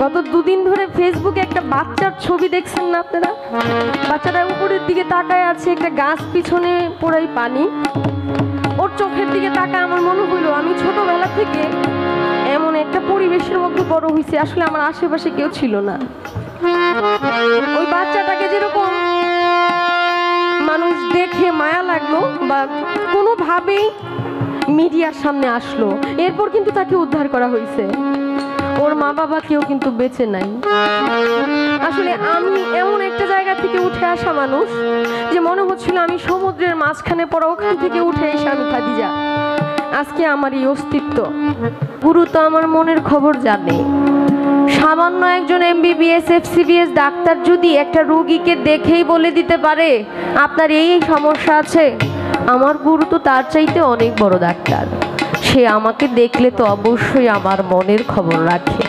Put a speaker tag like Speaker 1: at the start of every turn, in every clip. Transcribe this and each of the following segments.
Speaker 1: গত দুদিন ধরে ফেসবুকে একটা বাচ্চার ছবি দেখছেন না আপনারা? বাচ্চাটা উপরের দিকে তাকায় আছে, একটা গাছ পিছনে পুরাই পানি। ওর চোখের দিকে তাকায় আমার মনে হলো আমি ছোটবেলা থেকে এমন একটা পরিবেশের মধ্যে বড় হয়েছি, আসলে আমার আশেপাশে কেউ ছিল না। ওই বাচ্চাটাকে যেরকম মানুষ দেখে মায়া লাগলো বা কোনোভাবেই মিডিয়ার সামনে আসলো, এরপর কিন্তু তাকে উদ্ধার করা হয়েছে। ওর মা বাবা কেউ কিন্তু বেঁচে নাই। আসলে আমি এমন একটা জায়গা থেকে উঠে আসা মানুষ যে মনে হচ্ছিল আমি সমুদ্রের মাঝখানে পড়া, ওখান থেকে উঠে এসে আমি খাদিজা। আজকে আমার এই অস্তিত্ব। গুরু তো আমার মনের খবর জানে। সামান্য একজন MBBS FCBS ডাক্তার যদি একটা রোগীকে দেখেই বলে দিতে পারে আপনার এই সমস্যা আছে, আমার গুরু তো তার চাইতে অনেক বড় ডাক্তার। সে আমাকে দেখলে তো অবশ্যই আমার মনের খবর রাখে।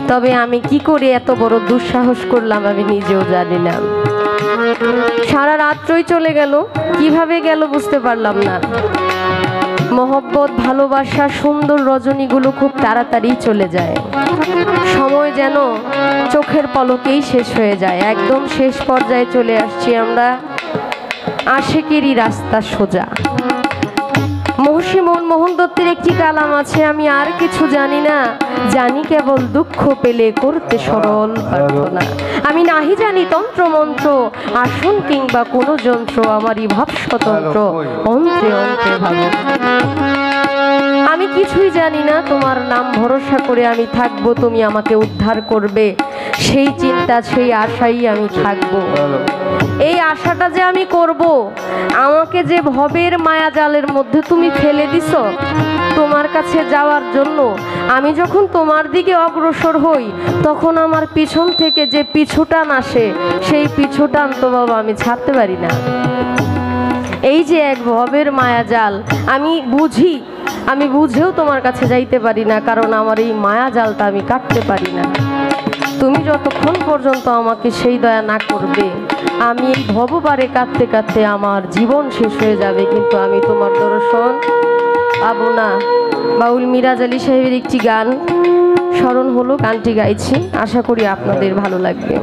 Speaker 1: তবে আমি কি করে এত বড় দুঃসাহস করলাম আমি নিজেও জানি না। সারা রাত্রই চলে গেল, কিভাবে গেল বুঝতে পারলাম না। মহব্বত, ভালোবাসা, সুন্দর রজনীগুলো খুব তাড়াতাড়ি চলে যায়। সময় যেন চোখের পলকেই শেষ হয়ে যায়। একদম শেষ পর্যায়ে চলে আসছি আমরা। আশিকেরই রাস্তা সোজা। মহর্ষি মোহন দত্তের একটি কালাম আছে, আমি আর কিছু জানি না, জানি কেবল দুঃখ পেলে করতে সরল প্রার্থনা। আমি নাহি জানি তন্ত্র মন্ত্র, আসন কিংবা কোনো যন্ত্র, আমারই ভাব স্বতন্ত্র, অন্ত্রে অন্ত্রে ভাবনা। আমি কিছুই জানি না, তোমার নাম ভরসা করে আমি থাকবো, তুমি আমাকে উদ্ধার করবে, সেই চিন্তা সেই আশাই আমি থাকবো। এই আশাটা যে আমি করব, আমাকে যে ভবের মায়াজালের মধ্যে তুমি ফেলে দিছ তোমার কাছে যাওয়ার জন্য, আমি যখন তোমার দিকে অগ্রসর হই তখন আমার পিছন থেকে যে পিছুটান আসে, সেই পিছুটান তো বাবা আমি ছাড়তে পারি না। এই যে এক ভবের মায়াজাল, আমি বুঝি, আমি বুঝেও তোমার কাছে যাইতে পারি না, কারণ আমার এই মায়াজালটা আমি কাটতে পারি না। তুমি যতক্ষণ পর্যন্ত আমাকে সেই দয়া না করবে, আমি এই ভববারে কাঁদতে কাঁদতে আমার জীবন শেষ হয়ে যাবে, কিন্তু আমি তোমার দর্শন পাবো না। বাউল মিরাজ আলী সাহেবের একটি গান স্মরণ হলো, গানটি গাইছি, আশা করি আপনাদের ভালো লাগবে।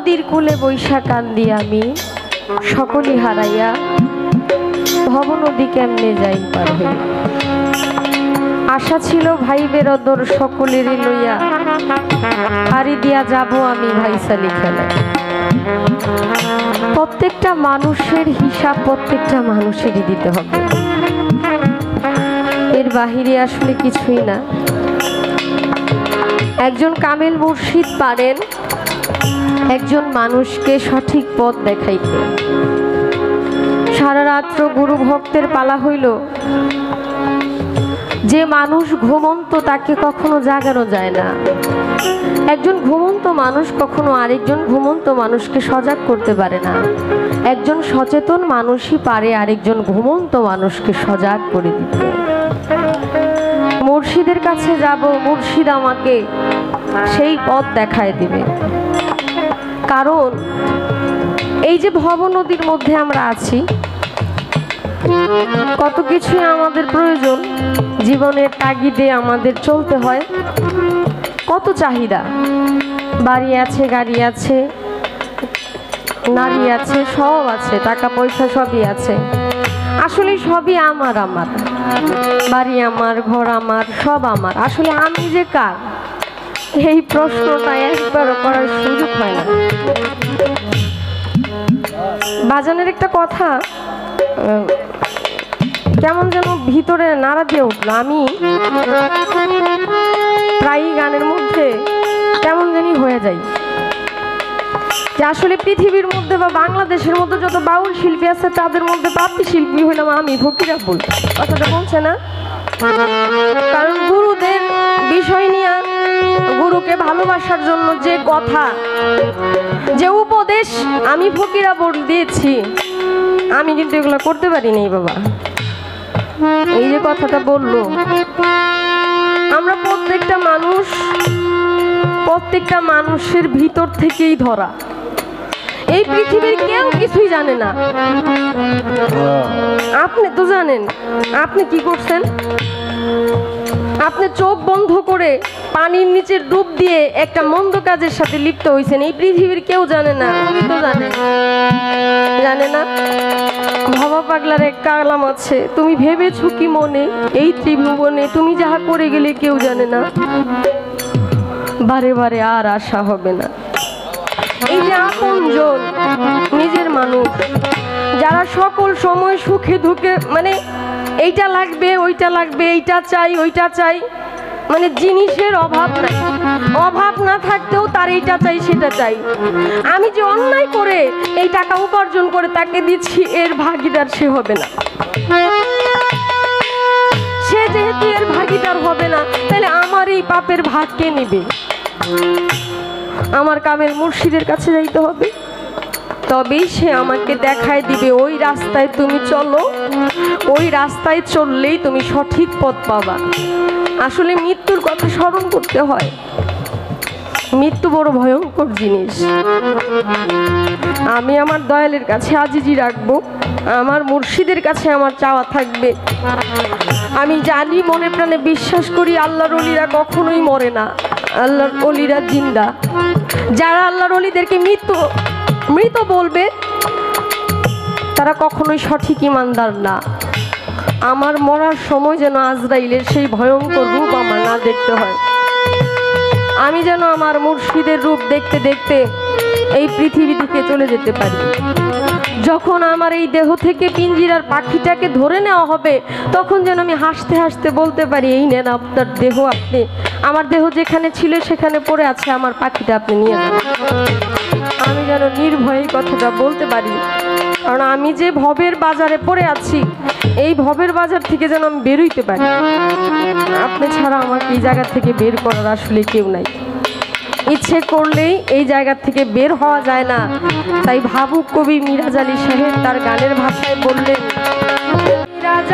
Speaker 1: নদীর কূলে বৈশা কান্দি আমি, সকলই হারাইয়া ভব নদী কেমনে যাই পার হয়ে। আশা ছিল ভাই বেরদর সকলেরই লইয়া, হারি দিয়া যাব আমি ভাইসালি খেলায়। প্রত্যেকটা মানুষের হিসাব প্রত্যেকটা মানুষেরই দিতে হবে, এর বাহিরে আসলে কিছুই না। একজন কামেল মুর্শিদ পারেন একজন মানুষকে সঠিক পথ দেখাইতে। সারা রাত্র গুরু ভক্তের পালা হইল, যে মানুষ ঘুমন্ত তাকে কখনো জাগানো যায় না। একজন ঘুমন্ত মানুষ কখনো আরেকজন ঘুমন্ত মানুষকে সজাগ করতে পারে না। একজন সচেতন মানুষই পারে আরেকজন ঘুমন্ত মানুষকে সজাগ করে দিতে। মুর্শিদের কাছে যাব, মুর্শিদ আমাকে সেই পথ দেখায় দিবে। কারণ এই যে ভব নদীর মধ্যে আমরা আছি, কত কিছুই আমাদের প্রয়োজন, জীবনের তাগিদে আমাদের চলতে হয়। কত চাহিদা, বাড়ি আছে, গাড়ি আছে, নারী আছে, সব আছে, টাকা পয়সা সবই আছে। আসলে সবই আমার, আমার বাড়ি আমার, ঘর আমার, সব আমার। আসলে আমি যে কার, এই প্রশ্নটা একবারও করার সুযোগ হয় না। বাজানের একটা কথা কেমন যেন ভিতরে নাড়া দিয়ে উঠলো। আমি প্রায়ই গানের মধ্যে কেমন জানি হয়ে যাই যে আসলে পৃথিবীর মধ্যে বা বাংলাদেশের মধ্যে যত বাউল শিল্পী আছে তাদের মধ্যে প্রাপ্তি শিল্পী হইলাম আমি, ফকিরা বল। কথাটা বলছে না? কারণ গুরুদের বিষয় নিয়ে, গুরুকে ভালোবাসার জন্য যে কথা, যে উপদেশ আমি ফকিরা বল দিয়েছি, আমি কিন্তু এগুলো করতে পারি নাই বাবা। এই যে কথাটা বললো, আমরা প্রত্যেকটা মানুষের ভিতর থেকেই ধরা। এই পৃথিবীর কেউ কিছুই জানে না। আপনি তো জানেন আপনি কি করছেন। আপনি চোখ বন্ধ করে পানির নিচে ডুব দিয়ে একটা মন্দ কাজের সাথে লিপ্ত হয়েছেন। এই পৃথিবীর কেউ জানে না, উনি তো জানে না। ভাবা পাগলার এক কালাম আছে, তুমি ভেবেছো কি মনে এই ত্রিভুবনে তুমি যাহা করে গেলে কেউ জানে না, বারে বারে আর আশা হবে না। এই যে আপনজন, নিজের মানুষ, যারা সকল সময় সুখে দুঃখে মানে এইটা লাগবে ওইটা লাগবে, এইটা চাই ওইটা চাই, মানে জিনিসের অভাব না থাকতেও তার এইটা চাই সেটা চাই। আমি যে অন্যায় করে এই টাকা উপার্জন করে তাকে দিচ্ছি, এর ভাগিদার সে হবে না। সে যেহেতু এর ভাগিদার হবে না, তাহলে আমার এই পাপের ভাগ কে নেবে? আমার কামেল মুর্শিদের কাছে যাইতে হবে, তবেই সে আমাকে দেখায় দিবে ওই রাস্তায় তুমি চলো, ওই রাস্তায় চললেই তুমি সঠিক পথ পাবা। আসলে মৃত্যুর কথা স্মরণ করতে হয়। মৃত্যু বড় ভয়ঙ্কর জিনিস। আমি আমার দয়ালের কাছে আজিজি রাখবো, আমার মুর্শিদের কাছে আমার চাওয়া থাকবে। আমি জানি, মনে প্রাণে বিশ্বাস করি, আল্লাহর ওলিরা কখনোই মরে না, আল্লাহর ওলিরা জিন্দা। যারা আল্লাহর ওলিদেরকে মৃত বলবে তারা কখনোই সঠিক ইমানদার না। আমার মরার সময় যেন আজরাইলের সেই ভয়ঙ্কর রূপ আমার না দেখতে হয়। আমি যেন আমার মুর্শিদের রূপ দেখতে দেখতে এই পৃথিবী থেকে চলে যেতে পারি। যখন আমার এই দেহ থেকে পিঞ্জিরার পাখিটাকে ধরে নেওয়া হবে, তখন যেন আমি হাসতে হাসতে বলতে পারি, এই নেন আপনার দেহ, আপনি আমার দেহ যেখানে ছিল সেখানে পড়ে আছে, আমার পাখিটা আপনি নিয়ে যান। আমি যেন নির্ভয়ে কথাটা বলতে পারি। কারণ আমি যে ভবের বাজারে পড়ে আছি, এই ভবের বাজার থেকে যেন আমি বেরোইতে পারি। আপনি ছাড়া আমাকে এই জায়গা থেকে বের করার আসলে কেউ নাই। ইচ্ছে করলেই এই জায়গা থেকে বের হওয়া যায় না। তাই ভাবুক কবি মিরাজ আলী সাহেব তার গানের ভাষায় বললেন, মিরাজ